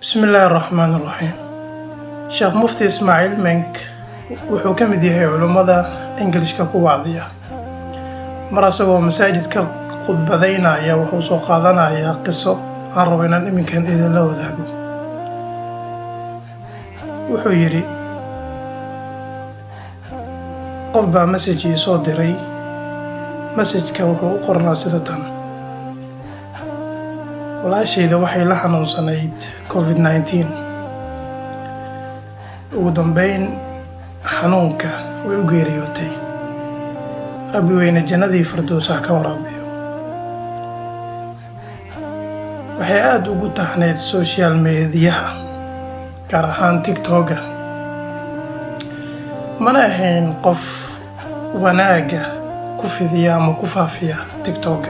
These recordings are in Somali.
بسم الله الرحمن الرحيم. شيخ مفتي إسماعيل منك wuxuu ka mid yahay culimada Ingiriiska ku wacdiya. Mar asagoo masaajidka khudbadaynaya wuxuu soo qaadanayaa qiso aan rabo inaan iminkan idinla wadaago. Wuxuu yiri qof baa message soo diray. Message-ka wuxuu u qornaa sida tan: walaashayda waxay la xanuunsanayd COVID-19. ugu dambeyn xanuunka way u geeriyootay. Rabbi weyne jannadii firdawsa ka waraabiyo. waxay aad ugu taxneyd social media gaar ahaan TikTok. mana ahayn qof wanaaga ku fidiya ama ku faafiya TikTok,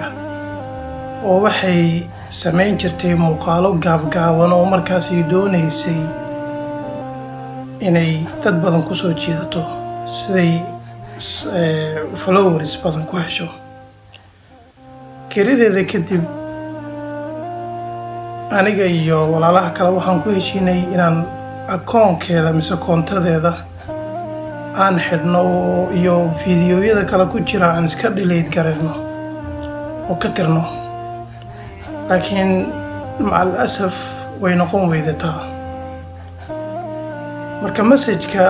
oo waxay samayn jirtay muuqaalo gaabgaaban oo markaasi doonaysay inay dad badan ku soo jiidato siday followers badan ku hesho. Kirideeda kadib aniga iyo walaalaha kale waxaan ku heshiinay inaan akoonkeeda mise koontadeeda aan xidhno iyo fiidiyowyada kale ku jira aan iska delete gareyno oo ka tirno. laakiin macal asaf way noqon weydataa. marka message-ka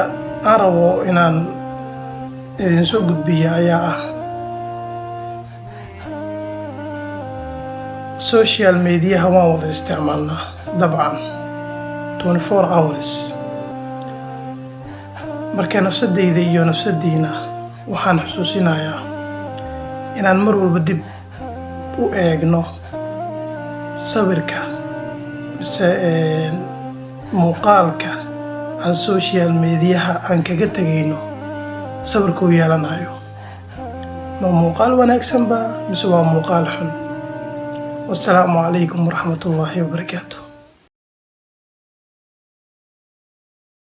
aan rabo inaan idin soo gudbiya ayaa ah: social media waan wada isticmaalnaa dabcan 24 hours. marka nafsadeyda iyo nafsadiina waxaan xusuusinayaa inaan mar walba dib u eegno sawirka mise muuqaalka aan social media aan kaga tagayno sawirka uu yeelanayo. ma muuqaal wanaagsan ba mise waa muuqaal xun. wassalaamu calaykum waraxmatullaahi wabarakaatuh.